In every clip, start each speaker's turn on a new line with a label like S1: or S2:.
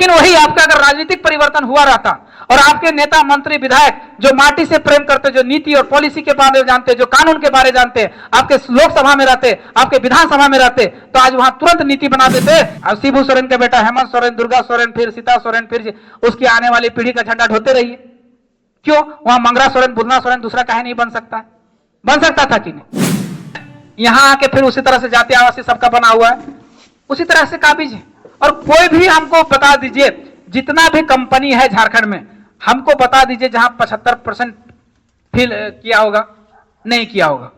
S1: लेकिन वही आपका अगर राजनीतिक परिवर्तन हुआ रहता और आपके नेता मंत्री विधायक जो माटी से प्रेम करते, जो नीति और पॉलिसी के बारे में जानते, जो कानून के बारे में जानते, आपके लोकसभा में रहते, आपके विधानसभा में रहते, तो आज वहां तुरंत नीति बना देते। और शिबू सोरेन का बेटा हेमंत सोरेन, दुर्गा सोरेन, फिर सीता सोरेन, फिर उसकी आने वाली पीढ़ी का झंडा ढोते रहिए। क्यों? वहां मंगरा सोरेन, बुधना सोरेन दूसरा काहे नहीं बन सकता? बन सकता था कि नहीं? यहां आके फिर उसी तरह से जाति आवासीय सबका बना हुआ है, उसी तरह से काबिज है। और कोई भी हमको बता दीजिए, जितना भी कंपनी है झारखंड में, हमको बता दीजिए जहां 75% फिल किया होगा, नहीं किया होगा,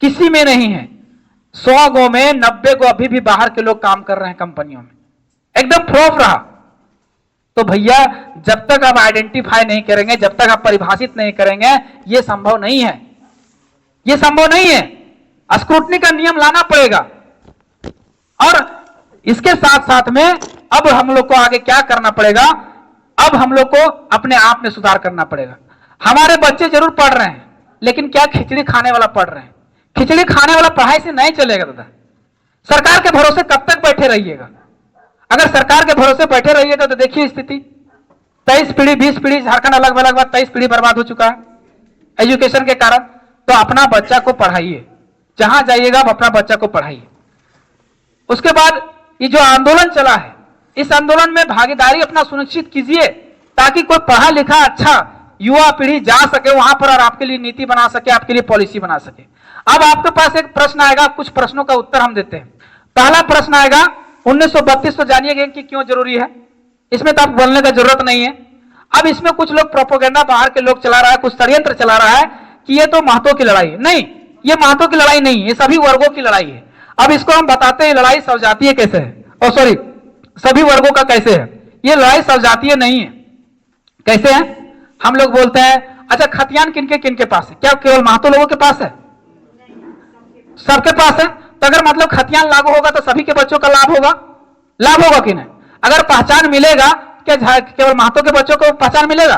S1: किसी में नहीं है। 100 गो में 90 गो अभी भी बाहर के लोग काम कर रहे हैं कंपनियों में, एकदम फ्लॉप रहा। तो भैया जब तक आप आइडेंटिफाई नहीं करेंगे, जब तक आप परिभाषित नहीं करेंगे, यह संभव नहीं है, यह संभव नहीं है। स्क्रूटनी का नियम लाना पड़ेगा। और इसके साथ साथ में अब हम लोग को आगे क्या करना पड़ेगा? अब हम लोग को अपने आप में सुधार करना पड़ेगा। हमारे बच्चे जरूर पढ़ रहे हैं, लेकिन क्या खिचड़ी खाने वाला पढ़ रहे हैं? खिचड़ी खाने वाला पढ़ाई से नहीं चलेगा दादा। सरकार के भरोसे कब तक बैठे रहिएगा? अगर सरकार के भरोसे बैठे रहिएगा तो देखिए स्थिति, 23 पीढ़ी 20 पीढ़ी झारखंड अलग अलग बात, 23 पीढ़ी बर्बाद हो चुका है एजुकेशन के कारण। तो अपना बच्चा को पढ़ाइए, जहां जाइएगा अपना बच्चा को पढ़ाइए। उसके बाद ये जो आंदोलन चला है, इस आंदोलन में भागीदारी अपना सुनिश्चित कीजिए, ताकि कोई पढ़ा लिखा अच्छा युवा पीढ़ी जा सके वहां पर और आपके लिए नीति बना सके, आपके लिए पॉलिसी बना सके। अब आपके पास एक प्रश्न आएगा, कुछ प्रश्नों का उत्तर हम देते हैं। पहला प्रश्न आएगा 1932 तो जानिएगा कि क्यों जरूरी है, इसमें तो आप बोलने का जरूरत नहीं है। अब इसमें कुछ लोग प्रोपोगेंडा बाहर के लोग चला रहा है, कुछ षड्यंत्र चला रहा है कि ये तो महतों की लड़ाई है। नहीं, ये महतों की लड़ाई नहीं है, ये सभी वर्गों की लड़ाई है। अब इसको हम बताते हैं लड़ाई सवजातीय कैसे है, और सॉरी सभी वर्गों का कैसे है। ये लड़ाई सवजातीय नहीं है। कैसे है? हम लोग बोलते हैं अच्छा खतियान किनके पास है? क्या केवल महतो लोगों के पास है? सबके पास है। तो अगर मतलब खतियान लागू होगा तो सभी के बच्चों का लाभ होगा, लाभ होगा कि नहीं? अगर पहचान मिलेगा, क्या केवल महतो के बच्चों को पहचान मिलेगा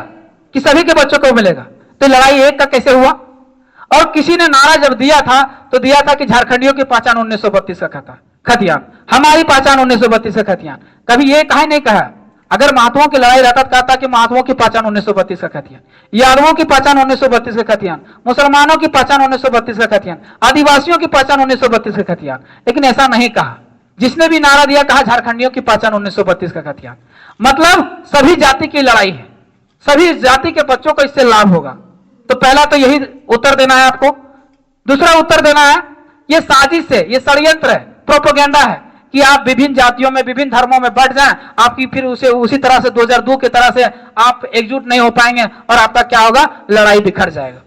S1: कि सभी के बच्चों को मिलेगा? तो लड़ाई एक का कैसे हुआ? और किसी ने नारा जब दिया था तो दिया था कि झारखंडियों की पहचान 1932 का खतियान, हमारी पहचान 1932 का खतियान। कभी ये कहा नहीं कहा। अगर महतों की लड़ाई रहता कहता कि महतों की पहचान 1932 का खतियान, यादवों की पहचान 1932 का खतियान, मुसलमानों की पहचान 1932 का खतियान, आदिवासियों की पहचान 1932 का खतियान। लेकिन ऐसा नहीं कहा। जिसने भी नारा दिया कहा झारखंडियों की पहचान 1932 का खतियान। मतलब सभी जाति की लड़ाई है, सभी जाति के बच्चों को इससे लाभ होगा। तो पहला तो यही उत्तर देना है आपको। दूसरा उत्तर देना है ये साजिश है, ये षड्यंत्र है, प्रोपेगेंडा है कि आप विभिन्न जातियों में विभिन्न धर्मों में बढ़ जाएं, आपकी फिर उसी तरह से 2002 की तरह से आप एकजुट नहीं हो पाएंगे और आपका क्या होगा? लड़ाई बिखर जाएगा।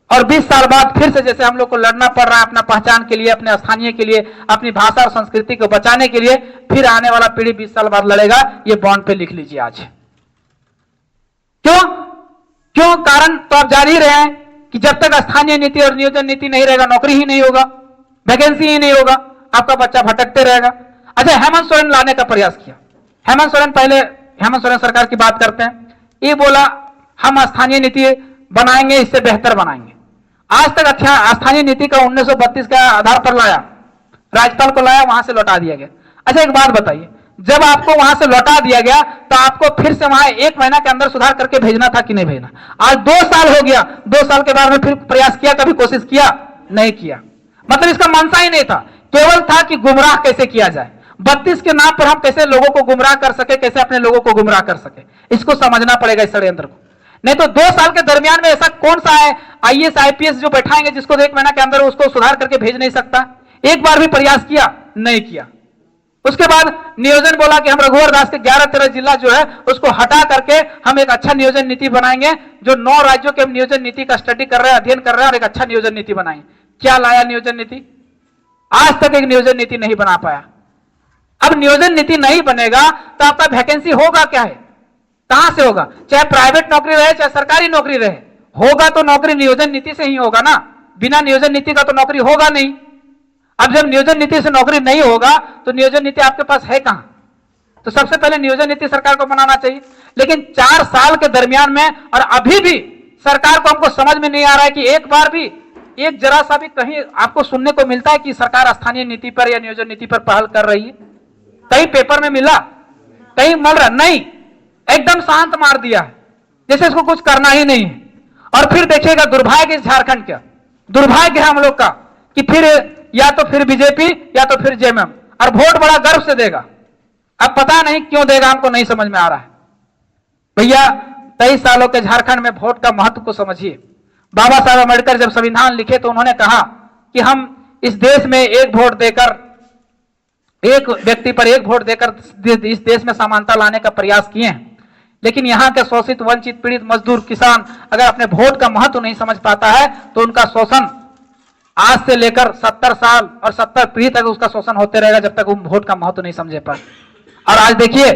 S1: और 20 साल बाद फिर से जैसे हम लोग को लड़ना पड़ रहा है अपना पहचान के लिए, अपने स्थानीय के लिए, अपनी भाषा और संस्कृति को बचाने के लिए, फिर आने वाला पीढ़ी 20 साल बाद लड़ेगा। ये बॉन्ड पे लिख लीजिए आज। क्यों? कारण तो आप जान ही रहे हैं कि जब तक स्थानीय नीति और नियोजन नीति नहीं रहेगा, नौकरी ही नहीं होगा, वैकेंसी ही नहीं होगा, आपका बच्चा भटकते रहेगा। अच्छा, हेमंत सोरेन लाने का प्रयास किया। हेमंत सोरेन सरकार की बात करते हैं। ये बोला हम स्थानीय नीति बनाएंगे, इससे बेहतर बनाएंगे। आज तक स्थानीय नीति का 1932 का आधार पर लाया, राज्यपाल को लाया, वहां से लौटा दिया गया। अच्छा एक बात बताइए, जब आपको वहां से लौटा दिया गया तो आपको फिर से वहां 1 महीना के अंदर सुधार करके भेजना था कि नहीं भेजना? आज 2 साल हो गया, 2 साल के बाद में फिर प्रयास किया, कभी कोशिश किया? नहीं किया। मतलब इसका मंशा ही नहीं था, केवल था कि गुमराह कैसे किया जाए, 32 के नाम पर हम कैसे लोगों को गुमराह कर सके, कैसे अपने लोगों को गुमराह कर सके। इसको समझना पड़ेगा इस षड्यंत्र को। नहीं तो 2 साल के दरमियान में ऐसा कौन सा है IAS IPS जो बैठाएंगे जिसको 1 महीना के अंदर उसको सुधार करके भेज नहीं सकता? एक बार भी प्रयास किया? नहीं किया। उसके बाद नियोजन बोला कि हम रघुवर दास के 11-13 जिला जो है उसको हटा करके हम एक अच्छा नियोजन नीति बनाएंगे, जो 9 राज्यों के नियोजन नीति का स्टडी कर रहे हैं, अध्ययन कर रहे हैं, और एक अच्छा नियोजन नीति बनाएंगे। क्या लाया नियोजन नीति? आज तक एक नियोजन नीति नहीं बना पाया। अब नियोजन नीति नहीं बनेगा तो आपका वैकेंसी होगा क्या है? कहां से होगा? चाहे प्राइवेट नौकरी रहे चाहे सरकारी नौकरी रहे, होगा तो नौकरी नियोजन नीति से ही होगा ना। बिना नियोजन नीति का तो नौकरी होगा नहीं। अब जब नियोजन नीति से नौकरी नहीं होगा तो नियोजन नीति आपके पास है कहां? तो सबसे पहले नियोजन नीति सरकार को बनाना चाहिए। लेकिन 4 साल के दरमियान में और अभी भी सरकार को हमको समझ में नहीं आ रहा है कि एक बार भी, एक जरा सा भी कहीं आपको सुनने को मिलता है कि सरकार स्थानीय नीति पर या नियोजन नीति पर पहल कर रही है? कहीं पेपर में मिला? कहीं मर रहा नहीं, एकदम शांत मार दिया जैसे इसको कुछ करना ही नहीं है। और फिर देखिएगा दुर्भाग्य इस झारखंड का, दुर्भाग्य है हम लोग का कि फिर या तो फिर बीजेपी या तो फिर जेएमएम, और वोट बड़ा गर्व से देगा। अब पता नहीं क्यों देगा, हमको नहीं समझ में आ रहा है। भैया 23 सालों के झारखंड में वोट का महत्व को समझिए। बाबा साहब अम्बेडकर जब संविधान लिखे तो उन्होंने कहा कि हम इस देश में एक वोट देकर, एक व्यक्ति पर एक वोट देकर इस देश में समानता लाने का प्रयास किए हैं। लेकिन यहाँ के शोषित, वंचित, पीड़ित, मजदूर, किसान अगर अपने वोट का महत्व नहीं समझ पाता है तो उनका शोषण आज से लेकर 70 साल और 70 पीढ़ी तक उसका शोषण होते रहेगा जब तक वो वोट का महत्व नहीं समझे पाए। और आज देखिए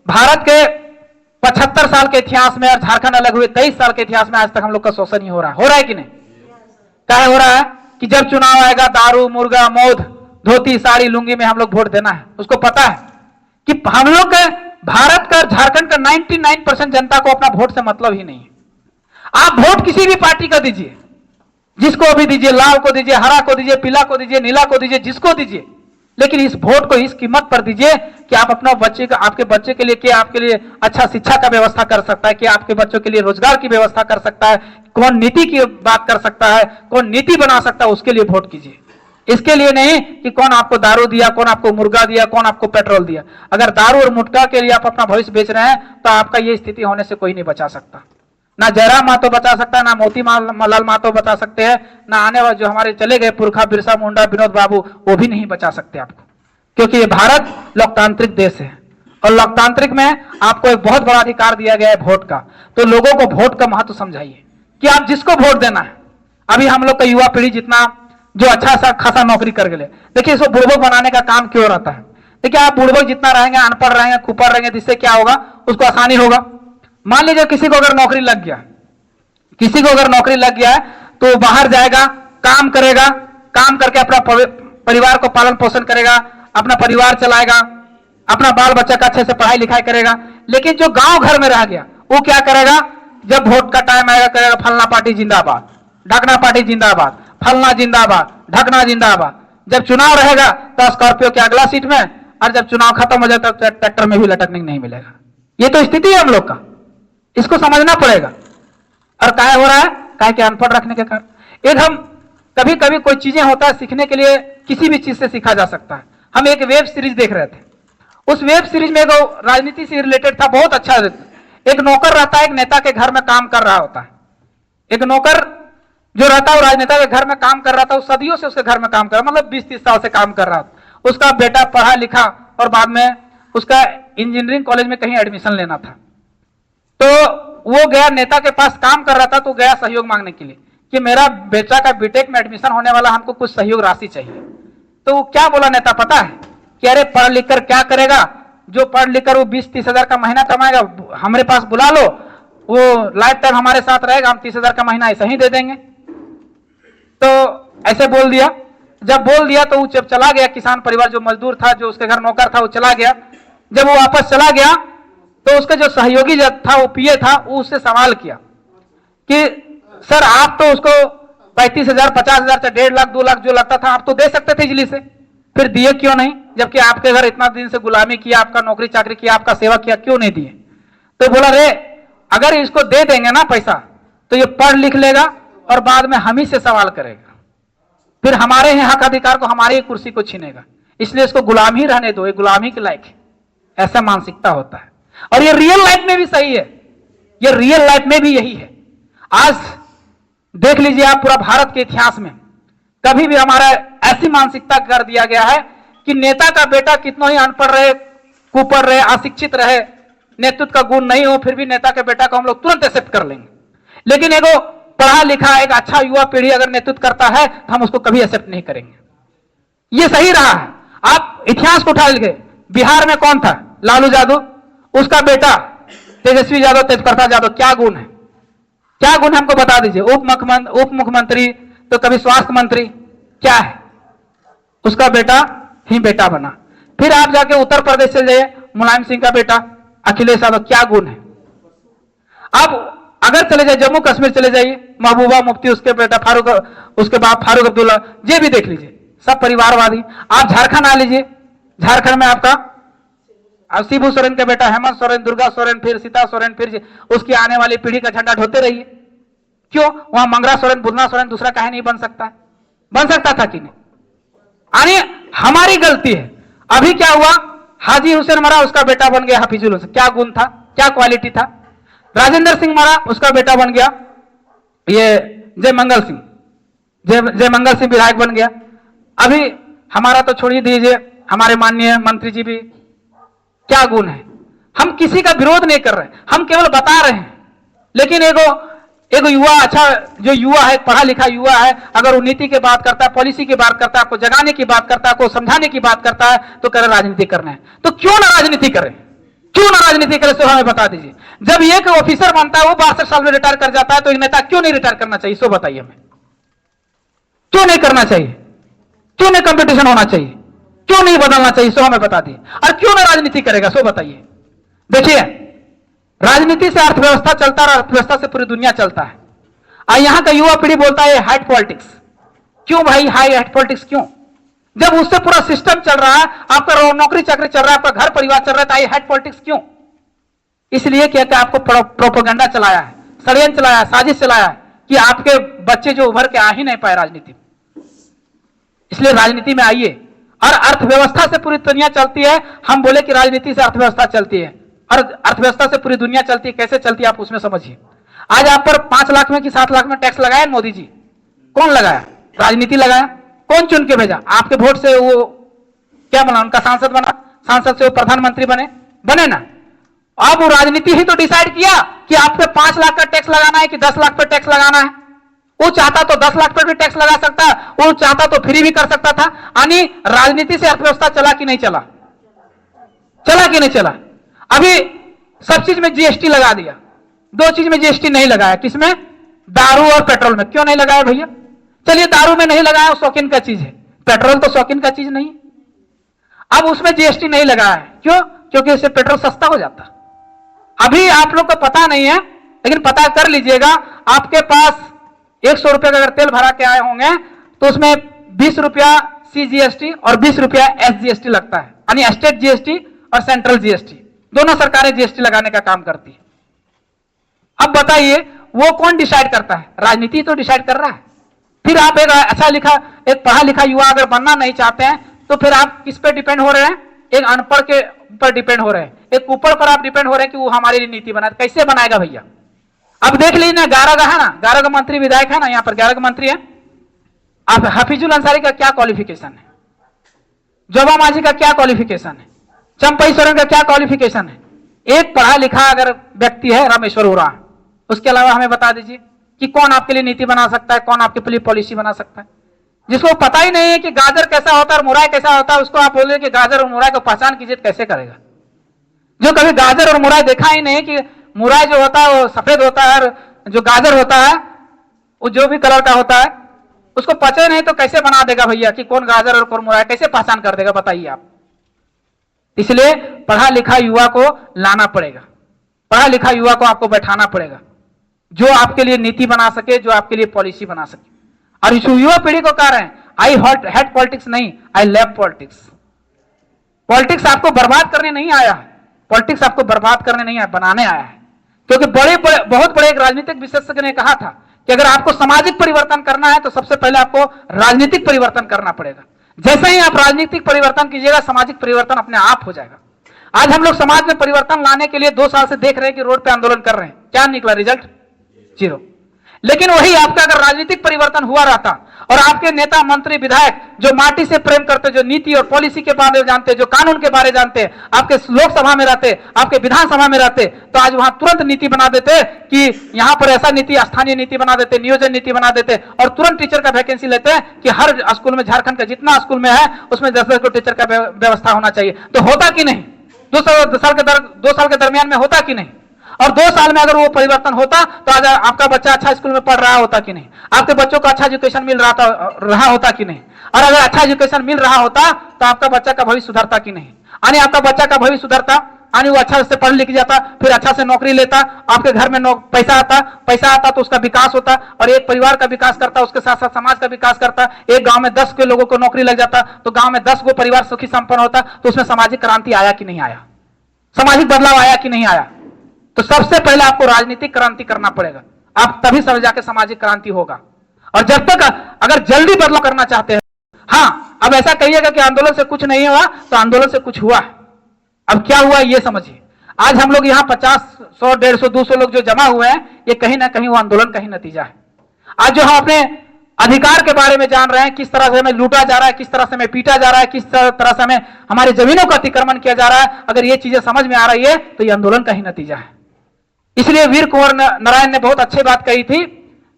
S1: भारत के 75 साल के इतिहास में और झारखंड अलग हुए 23 साल के इतिहास में आज तक हम लोग का शोषण ही हो रहा है कि नहीं? क्या हो रहा है कि जब चुनाव आएगा दारू, मुर्गा, मौत, धोती, साड़ी, लुंगी में हम लोग वोट देना है। उसको पता है कि हम लोग के भारत का, झारखंड का 99% जनता को अपना वोट से मतलब ही नहीं है। आप वोट किसी भी पार्टी का दीजिए, जिसको भी दीजिए, लाल को दीजिए, हरा को दीजिए, पीला को दीजिए, नीला को दीजिए, जिसको दीजिए, लेकिन इस वोट को इस कीमत पर दीजिए कि आप अपना बच्चे का, आपके बच्चे के लिए क्या, आपके लिए अच्छा शिक्षा का व्यवस्था कर सकता है, कि आपके बच्चों के लिए रोजगार की व्यवस्था कर सकता है, कौन नीति की बात कर सकता है, कौन नीति बना सकता है, उसके लिए वोट कीजिए। इसके लिए नहीं कि कौन आपको दारू दिया, कौन आपको मुर्गा दिया, कौन आपको पेट्रोल दिया। अगर दारू और मुर्गा के लिए आप अपना भविष्य बेच रहे हैं तो आपका ये स्थिति होने से कोई नहीं बचा सकता। ना जयराम महतो बचा सकता है, ना मोती लाल महतो बचा सकते हैं, ना आने वाले जो हमारे चले गए पुरखा बिरसा मुंडा, विनोद बाबू, वो भी नहीं बचा सकते आपको, क्योंकि ये भारत लोकतांत्रिक देश है और लोकतांत्रिक में आपको एक बहुत बड़ा अधिकार दिया गया है वोट का। तो लोगों को वोट का महत्व समझाइए कि आप जिसको वोट देना है। अभी हम लोग का युवा पीढ़ी जितना जो अच्छा सा खासा नौकरी कर गए, देखिए इसको बुड़बक बनाने का काम क्यों रहता है? देखिए आप बुड़बक जितना रहेंगे, अनपढ़ रहेंगे, कुपर रहेंगे, जिससे क्या होगा, उसको आसानी होगा। मान लीजिए किसी को अगर नौकरी लग गया, किसी को अगर नौकरी लग गया है तो बाहर जाएगा, काम करेगा, काम करके अपना परिवार को पालन पोषण करेगा, अपना परिवार चलाएगा, अपना बाल बच्चा का अच्छे से पढ़ाई लिखाई करेगा। लेकिन जो गांव घर में रह गया वो क्या करेगा? जब वोट का टाइम आएगा करेगा फलना पार्टी जिंदाबाद, ढकना पार्टी जिंदाबाद, फलना जिंदाबाद, ढकना जिंदाबाद। जब चुनाव रहेगा तो स्कॉर्पियो के अगला सीट में, और जब चुनाव खत्म हो जाता तो ट्रैक्टर में भी लटकने नहीं मिलेगा। ये तो स्थिति है हम लोग का, इसको समझना पड़ेगा। और क्या हो रहा है? क्या के अनपढ़ रखने के कारण एक हम कभी कभी कोई चीजें होता है सीखने के लिए, किसी भी चीज से सीखा जा सकता है। हम एक वेब सीरीज देख रहे थे, उस वेब सीरीज में राजनीति से रिलेटेड था, बहुत अच्छा। एक नौकर रहता है, एक नेता के घर में काम कर रहा होता है। एक नौकर जो रहता है वो राजनेता के घर में काम कर रहा था, वो सदियों से उसके घर में काम कर रहा, मतलब 20-30 साल से काम कर रहा था। उसका बेटा पढ़ा लिखा और बाद में उसका इंजीनियरिंग कॉलेज में कहीं एडमिशन लेना था, तो वो गया नेता के पास, काम कर रहा था तो गया सहयोग मांगने के लिए कि मेरा बेटा का बीटेक में एडमिशन होने वाला, हमको कुछ सहयोग राशि चाहिए। तो वो क्या बोला नेता पता है? कि अरे पढ़ लिख कर क्या करेगा, जो पढ़ लिख कर वो 20-30 हजार का महीना कमाएगा, हमारे पास बुला लो, वो लाइफ टाइम हमारे साथ रहेगा, हम 30 हजार का महीना ऐसा ही दे देंगे। तो ऐसे बोल दिया। जब बोल दिया तो वो जब चला गया, किसान परिवार जो मजदूर था, जो उसके घर नौकर था, वो चला गया। जब वो वापस चला गया तो उसका जो सहयोगी था, वो पीए था, वो उससे सवाल किया कि सर आप तो उसको 35 हजार, 50 हजार से 1.5 लाख 2 लाख जो लगता था आप तो दे सकते थे इजली से, फिर दिए क्यों नहीं? जबकि आपके घर इतना दिन से गुलामी किया, आपका नौकरी चाकरी किया, आपका सेवा किया, क्यों नहीं दिए? तो बोला रे अगर इसको दे देंगे ना पैसा तो ये पढ़ लिख लेगा और बाद में हम ही से सवाल करेगा, फिर हमारे ही हक अधिकार को, हमारी कुर्सी को छीनेगा, इसलिए इसको गुलाम ही रहने दो, ये गुलामी के लायक है। ऐसा मानसिकता होता है और ये रियल लाइफ में भी सही है, ये रियल लाइफ में भी यही है। आज देख लीजिए आप पूरा भारत के इतिहास में कभी भी हमारा ऐसी मानसिकता कर दिया गया है कि नेता का बेटा कितना ही अनपढ़ रहे, कुपढ़ रहे, अशिक्षित रहे, नेतृत्व का गुण नहीं हो, फिर भी नेता के बेटा को हम लोग तुरंत एक्सेप्ट कर लेंगे। लेकिन एगो पढ़ा लिखा एक अच्छा युवा पीढ़ी अगर नेतृत्व करता है तो हम उसको कभी एक्सेप्ट नहीं करेंगे। ये सही रहा है। आप इतिहास को उठा लीजिए, बिहार में कौन था? लालू यादव, उसका बेटा तेजस्वी यादव, तेजप्रताप यादव, क्या गुण है? क्या गुण हमको बता दीजिए। उप मुख्यमंत्री तो कभी स्वास्थ्य मंत्री, क्या है? उसका बेटा ही बेटा बना। फिर आप जाके उत्तर प्रदेश चले जाइए, मुलायम सिंह का बेटा अखिलेश यादव, क्या गुण है? आप अगर चले जाइए जम्मू कश्मीर चले जाइए, महबूबा मुफ्ती, उसके बेटा फारूक, उसके बाप फारूक अब्दुल्ला, ये भी देख लीजिए, सब परिवारवादी। आप झारखंड आ लीजिए, झारखंड में आपका अब शिबू सोरेन का बेटा हेमंत सोरेन, दुर्गा सोरेन, फिर सीता सोरेन, फिर उसकी आने वाली पीढ़ी का झंडा ढोते रहिए। क्यों? वहां मंगरा सोरेन, बुधना सोरेन दूसरा काहे नहीं बन सकता? बन सकता था कि नहीं? यानी हमारी गलती है। अभी क्या हुआ? हाजी हुसैन मरा, उसका बेटा बन गया हफीजुल हुसैन। क्या गुण था, क्या क्वालिटी था? राजेंद्र सिंह मरा, उसका बेटा बन गया ये जय मंगल सिंह, जय मंगल सिंह विधायक बन गया। अभी हमारा तो छोड़ ही दीजिए, हमारे माननीय मंत्री जी भी, क्या गुण है? हम किसी का विरोध नहीं कर रहे, हम केवल बता रहे हैं। लेकिन एगो युवा, अच्छा जो युवा है, पढ़ा लिखा युवा है, अगर वो नीति की बात करता है, पॉलिसी की बात करता है, आपको जगाने की बात करता है, आपको समझाने की बात करता है, तो कह रहे राजनीति करना है। तो क्यों ना राजनीति करें? क्यों ना राजनीति करें? सो हमें बता दीजिए। जब एक ऑफिसर बनता है, वो 62 साल में रिटायर कर जाता है, तो एक नेता क्यों नहीं रिटायर करना चाहिए? सो बताइए हमें, क्यों नहीं करना चाहिए? क्यों नहीं कंपटीशन होना चाहिए? क्यों नहीं बदलना चाहिए? सो हमें बता दिए। और क्यों ना राजनीति करेगा? सो बताइए। देखिए, राजनीति से अर्थव्यवस्था चलता है, अर्थव्यवस्था से पूरी दुनिया चलता है। और यहां का युवा पीढ़ी बोलता है हाइट पॉलिटिक्स। क्यों भाई हाइट पॉलिटिक्स क्यों? जब उससे पूरा सिस्टम चल रहा है, आपका नौकरी चाकरी चल रहा है, आपका घर परिवार चल रहा है, तो हाइट पॉलिटिक्स क्यों? इसलिए क्या आपको प्रोपोगंडा चलाया है, षड्यंत्र चलाया है, साजिश चलाया है कि आपके बच्चे जो उभर के आ ही नहीं पाए राजनीति में। इसलिए राजनीति में आइए। और अर्थव्यवस्था से पूरी दुनिया चलती है। हम बोले कि राजनीति से अर्थव्यवस्था चलती है, और अर्थव्यवस्था से पूरी दुनिया चलती है। कैसे चलती है आप उसमें समझिए। आज आप पर 5 लाख में कि 7 लाख में टैक्स लगाया मोदी जी? कौन लगाया? राजनीति लगाया। कौन चुन के भेजा? आपके वोट से वो क्या बना? उनका सांसद बना, सांसद से वो प्रधानमंत्री बने ना। अब वो राजनीति ही तो डिसाइड किया कि आप पे 5 लाख का टैक्स लगाना है कि 10 लाख पे टैक्स लगाना है। वो चाहता तो 10 लाख पर भी टैक्स लगा सकता, वो चाहता तो फ्री भी कर सकता था। यानी राजनीति से अर्थव्यवस्था चला कि नहीं चला? चला कि नहीं चला? अभी सब चीज में जीएसटी लगा दिया, 2 चीज में जीएसटी नहीं लगाया। किसमें? दारू और पेट्रोल में। क्यों नहीं लगाया भैया? चलिए दारू में नहीं लगाया, वो शौकीन का चीज है, पेट्रोल तो शौकीन का चीज नहीं। अब उसमें जीएसटी नहीं लगाया है। क्यों? क्योंकि उससे पेट्रोल सस्ता हो जाता। अभी आप लोग को पता नहीं है, लेकिन पता कर लीजिएगा। आपके पास 100 रुपए का अगर तेल भरा के आए होंगे, तो उसमें 20 रुपया सीजीएसटी और 20 रुपया एसजीएसटी लगता है। यानी स्टेट जीएसटी और सेंट्रल जीएसटी, दोनों सरकारें जीएसटी लगाने का काम करती है। अब बताइए वो कौन डिसाइड करता है? राजनीति तो डिसाइड कर रहा है। फिर आप एक अच्छा लिखा, एक पढ़ा लिखा युवा अगर बनना नहीं चाहते हैं, तो फिर आप किस पे डिपेंड हो रहे हैं? एक अनपढ़ के ऊपर डिपेंड हो रहे हैं, एक ऊपर पर आप डिपेंड हो रहे हैं कि वो हमारी लिए नीति बना। कैसे बनाएगा भैया? अब देख लीजिए ना, 11 का है ना, 11 का मंत्री विधायक है ना, यहाँ पर 11 का मंत्री है। अब हफीजुल अंसारी का क्या क्वालिफिकेशन है? जोबा मांझी का क्या क्वालिफिकेशन है? चंपई सोरेन का क्या क्वालिफिकेशन है? एक पढ़ा लिखा अगर व्यक्ति है रामेश्वर उरांव, उसके अलावा हमें बता दीजिए कि कौन आपके लिए नीति बना सकता है, कौन आपके लिए पॉलिसी बना सकता है? जिसको पता ही नहीं है कि गाजर कैसा होता है और मुराई कैसा होता है, उसको आप बोल रहे कि गाजर और मुराई को पहचान कीजिए, कैसे करेगा? जो कभी गाजर और मुराई देखा ही नहीं कि मुराई जो होता है वो सफेद होता है और जो गाजर होता है वो जो भी कलर का होता है, उसको पता नहीं तो कैसे बना देगा भैया कि कौन गाजर और कौन मुराई? कैसे पहचान कर देगा? बताइए आप। इसलिए पढ़ा लिखा युवा को लाना पड़ेगा, पढ़ा लिखा युवा को आपको बैठाना पड़ेगा, जो आपके लिए नीति बना सके, जो आपके लिए पॉलिसी बना सके। और इस युवा पीढ़ी को कह रहे हैं आई हेट पॉलिटिक्स नहीं, आई लव पॉलिटिक्स। पॉलिटिक्स आपको बर्बाद करने नहीं आया है, पॉलिटिक्स आपको बर्बाद करने नहीं आया, बनाने आया है। क्योंकि बहुत बड़े एक राजनीतिक विशेषज्ञ ने कहा था कि अगर आपको सामाजिक परिवर्तन करना है तो सबसे पहले आपको राजनीतिक परिवर्तन करना पड़ेगा। जैसे ही आप राजनीतिक परिवर्तन कीजिएगा, सामाजिक परिवर्तन अपने आप हो जाएगा। आज हम लोग समाज में परिवर्तन लाने के लिए 2 साल से देख रहे हैं कि रोड पे आंदोलन कर रहे हैं, क्या निकला रिजल्ट? 0। लेकिन वही आपका अगर राजनीतिक परिवर्तन हुआ रहता और आपके नेता मंत्री विधायक जो माटी से प्रेम करते, जो नीति और पॉलिसी के बारे में जानते, जो कानून के बारे में जानते, आपके लोकसभा में रहते, आपके विधानसभा में रहते, तो आज वहां तुरंत नीति बना देते कि यहां पर ऐसा नीति, स्थानीय नीति बना देते, नियोजन नीति बना देते, और तुरंत टीचर का वैकेंसी लेते हैं कि हर स्कूल में, झारखंड का जितना स्कूल में है उसमें 10-10 को टीचर का व्यवस्था होना चाहिए। तो होता कि नहीं? 2 साल के दरमियान में होता कि नहीं? और 2 साल में अगर वो परिवर्तन होता तो आज आपका बच्चा अच्छा स्कूल में पढ़ रहा होता कि नहीं? आपके बच्चों को अच्छा एजुकेशन मिल रहा होता कि नहीं? और अगर अच्छा एजुकेशन मिल रहा होता तो आपका बच्चा का भविष्य सुधरता कि नहीं? यानी आपका बच्चा का भविष्य सुधरता, यानी वो अच्छा से पढ़ लिख जाता, फिर अच्छा से नौकरी लेता, आपके घर में पैसा आता तो उसका विकास होता, और एक परिवार का विकास करता, उसके साथ साथ समाज का विकास करता। एक गांव में 10 के लोगों को नौकरी लग जाता तो गांव में 10 गो परिवार सुखी संपन्न होता। तो उसमें सामाजिक क्रांति आया कि नहीं आया? सामाजिक बदलाव आया कि नहीं आया? तो सबसे पहले आपको राजनीतिक क्रांति करना पड़ेगा, आप तभी सब जाके सामाजिक क्रांति होगा। और जब तक अगर जल्दी बदलाव करना चाहते हैं, हाँ अब ऐसा कहिएगा कि आंदोलन से कुछ नहीं हुआ, तो आंदोलन से कुछ हुआ। अब क्या हुआ ये समझिए। आज हम लोग यहाँ 50, 100, 150, 200 लोग जो जमा हुए हैं, ये कहीं ना कहीं वो आंदोलन का ही नतीजा है। आज जो हम अपने अधिकार के बारे में जान रहे हैं, किस तरह से हमें लूटा जा रहा है, किस तरह से हमें पीटा जा रहा है, किस तरह से हमें हमारी जमीनों का अतिक्रमण किया जा रहा है, अगर ये चीजें समझ में आ रही है तो ये आंदोलन का ही नतीजा है। इसलिए वीर कुंवर नारायण ने बहुत अच्छी बात कही थी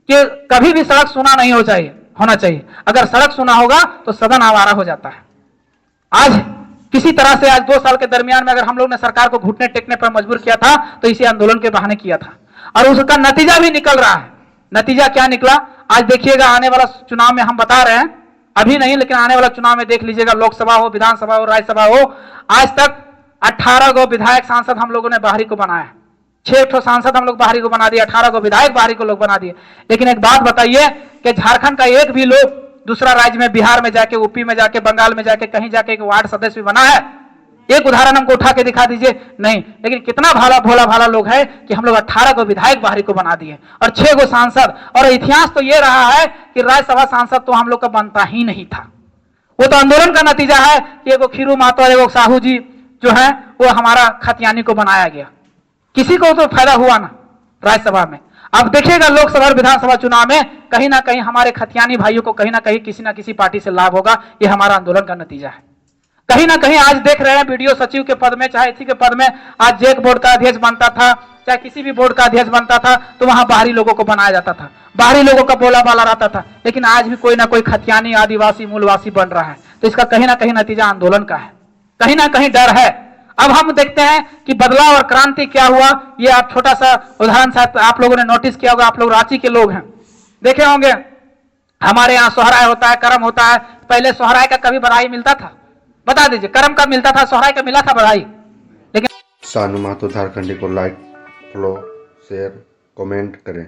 S1: कि कभी भी सड़क सुना नहीं होना चाहिए। अगर सड़क सुना होगा तो सदन आवारा हो जाता है। आज किसी तरह से आज 2 साल के दरमियान में अगर हम लोग ने सरकार को घुटने टेकने पर मजबूर किया था, तो इसी आंदोलन के बहाने किया था, और उसका नतीजा भी निकल रहा है। नतीजा क्या निकला आज देखिएगा। आने वाला चुनाव में हम बता रहे हैं, अभी नहीं लेकिन आने वाला चुनाव में देख लीजिएगा, लोकसभा हो, विधानसभा हो, राज्यसभा हो, आज तक 18 गो विधायक सांसद हम लोगों ने बाहरी को बनाया। 6 सांसद हम लोग बाहरी को बना दिए, 18 गो विधायक बाहरी को लोग बना दिए। लेकिन एक बात बताइए कि झारखंड का एक भी लोग दूसरा राज्य में, बिहार में जाके, यूपी में जाके, बंगाल में जाके, कहीं जाके एक वार्ड सदस्य भी बना है? एक उदाहरण हमको उठा के दिखा दीजिए। नहीं। लेकिन कितना भोला भाला लोग है कि हम लोग 18 को विधायक बाहरी को बना दिए और 6 गो सांसद। और इतिहास तो ये रहा है कि राज्यसभा सांसद तो हम लोग का बनता ही नहीं था। वो तो आंदोलन का नतीजा है कि एगो खीरू महतो और एगो साहू जी जो है वो हमारा खतियानी को बनाया गया। किसी को तो फायदा हुआ ना राज्यसभा में। अब देखिएगा लोकसभा और विधानसभा चुनाव में कहीं ना कहीं हमारे खतियानी भाइयों को कहीं ना कहीं किसी ना किसी पार्टी से लाभ होगा। ये हमारा आंदोलन का नतीजा है। कहीं ना कहीं आज देख रहे हैं बीडीओ सचिव के पद में, चाहे इसी के पद में, आज जेक बोर्ड का अध्यक्ष बनता था, चाहे किसी भी बोर्ड का अध्यक्ष बनता था, तो वहां बाहरी लोगों को बनाया जाता था, बाहरी लोगों का बोला बाला रहता था। लेकिन आज भी कोई ना कोई खतियानी, आदिवासी, मूलवासी बन रहा है। तो इसका कहीं ना कहीं नतीजा आंदोलन का है, कहीं ना कहीं डर है। अब हम देखते हैं कि बदलाव और क्रांति क्या हुआ। ये आप छोटा सा उदाहरण शायद आप लोगों ने नोटिस किया होगा, आप लोग रांची के लोग हैं, देखे होंगे हमारे यहाँ सोहराय होता है, करम होता है। पहले सोहराय का कभी बधाई मिलता था? बता दीजिए, करम का मिलता था, सोहराय का मिला था बधाई? लेकिन
S2: सानू महतो झारखंडी को लाइक, फॉलो, शेयर, कमेंट करें।